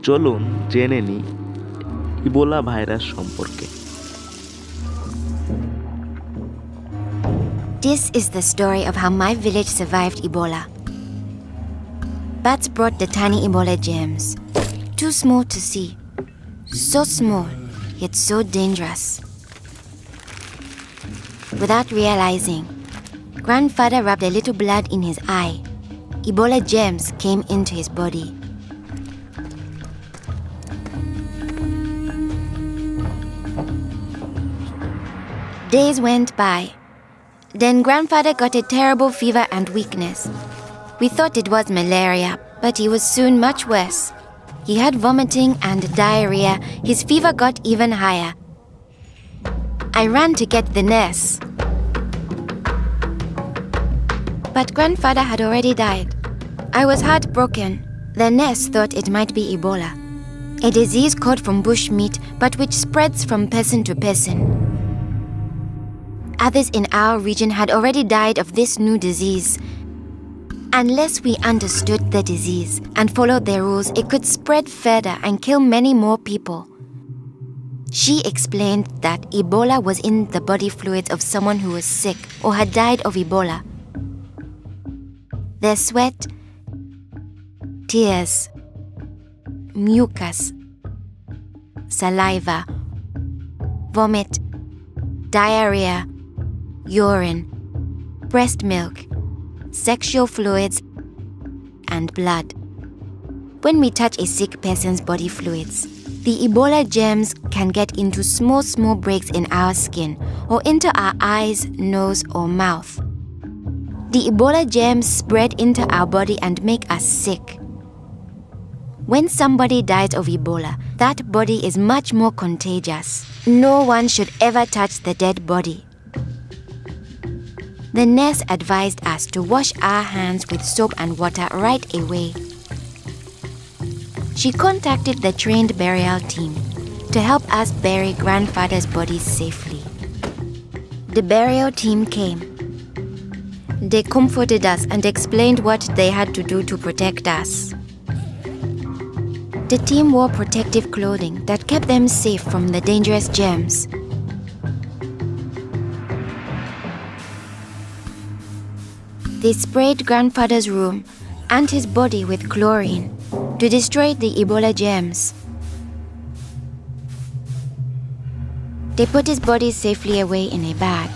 চলুন জেনে নিই ইবোলা ভাইরাস সম্পর্কে। This is the story of how my village survived Ebola. Bats brought the tiny Ebola germs, too small to see, so small, yet so dangerous. Without realizing, Grandfather rubbed a little blood in his eye. Ebola germs came into his body. Days went by. Then Grandfather got a terrible fever and weakness. We thought it was malaria, but he was soon much worse. He had vomiting and diarrhea. His fever got even higher. I ran to get the nurse. But Grandfather had already died. I was heartbroken. The nurse thought it might be Ebola, a disease caught from bush meat, but which spreads from person to person. Others in our region had already died of this new disease. Unless we understood the disease and followed their rules, it could spread further and kill many more people. She explained that Ebola was in the body fluids of someone who was sick or had died of Ebola. Their sweat, tears, mucus, saliva, vomit, diarrhea, urine, breast milk, sexual fluids, and blood. When we touch a sick person's body fluids, the Ebola germs can get into small breaks in our skin or into our eyes, nose, or mouth. The Ebola germs spread into our body and make us sick. When somebody dies of Ebola, that body is much more contagious. No one should ever touch the dead body. The nurse advised us to wash our hands with soap and water right away. She contacted the trained burial team to help us bury Grandfather's body safely. The burial team came. They comforted us and explained what they had to do to protect us. The team wore protective clothing that kept them safe from the dangerous germs. They sprayed Grandfather's room and his body with chlorine to destroy the Ebola germs. They put his body safely away in a bag.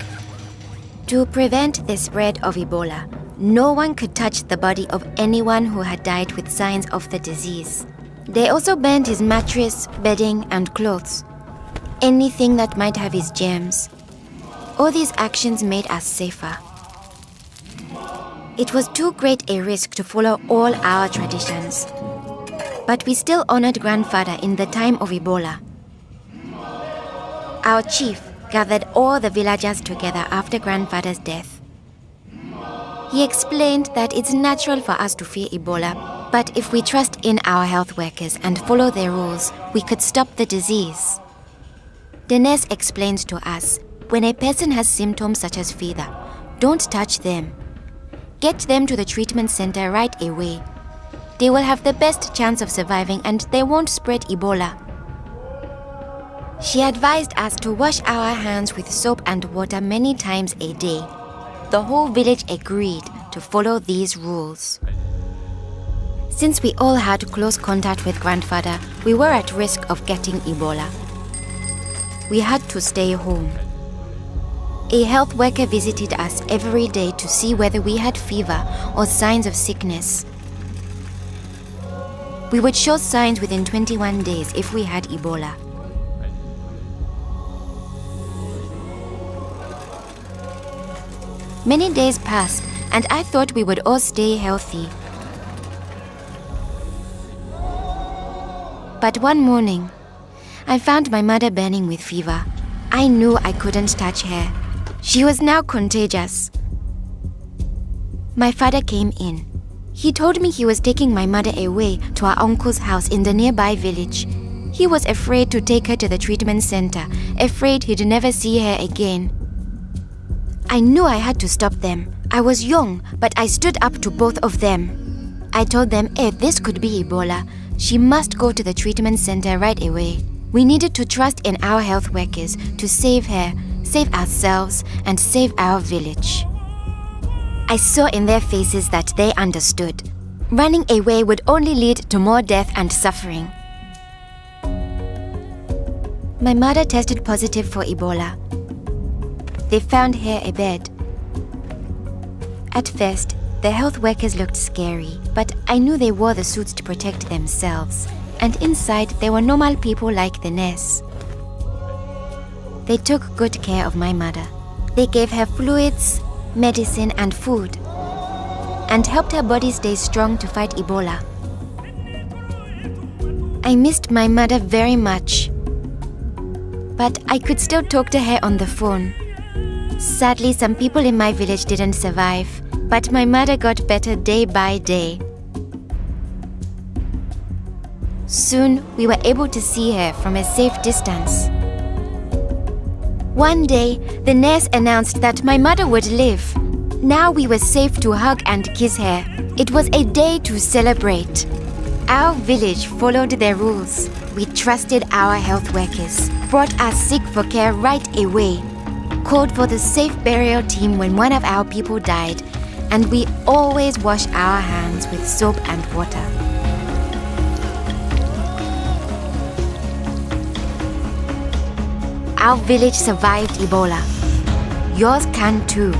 To prevent the spread of Ebola, no one could touch the body of anyone who had died with signs of the disease. They also burned his mattress, bedding, and clothes, anything that might have his germs. All these actions made us safer. It was too great a risk to follow all our traditions, but we still honored Grandfather in the time of Ebola. Our chief gathered all the villagers together after Grandfather's death. He explained that it's natural for us to fear Ebola, but if we trust in our health workers and follow their rules, we could stop the disease. The nurse explained to us, when a person has symptoms such as fever, don't touch them. Get them to the treatment center right away. They will have the best chance of surviving and they won't spread Ebola. She advised us to wash our hands with soap and water many times a day. The whole village agreed to follow these rules. Since we all had close contact with Grandfather, we were at risk of getting Ebola. We had to stay home. A health worker visited us every day to see whether we had fever or signs of sickness. We would show signs within 21 days if we had Ebola. Many days passed, and I thought we would all stay healthy. But one morning, I found my mother burning with fever. I knew I couldn't touch her. She was now contagious. My father came in. He told me he was taking my mother away to our uncle's house in the nearby village. He was afraid to take her to the treatment center, afraid he'd never see her again. I knew I had to stop them. I was young, but I stood up to both of them. I told them if this could be Ebola, She must go to the treatment center right away. We needed to trust in our health workers to save her, save ourselves, and save our village. I saw in their faces that they understood. Running away would only lead to more death and suffering. My mother tested positive for Ebola. They found her a bed. At first, the health workers looked scary, but I knew they wore the suits to protect themselves, and inside they were normal people like the nurse. They took good care of my mother. They gave her fluids, medicine, and food, and helped her body stay strong to fight Ebola. I missed my mother very much, but I could still talk to her on the phone. Sadly, some people in my village didn't survive, but my mother got better day by day. Soon, we were able to see her from a safe distance. One day, the nurse announced that my mother would live. Now we were safe to hug and kiss her. It was a day to celebrate. Our village followed their rules. We trusted our health workers, brought our sick for care right away, called for the safe burial team when one of our people died, and we always wash our hands with soap and water. Our village survived Ebola. Yours can too.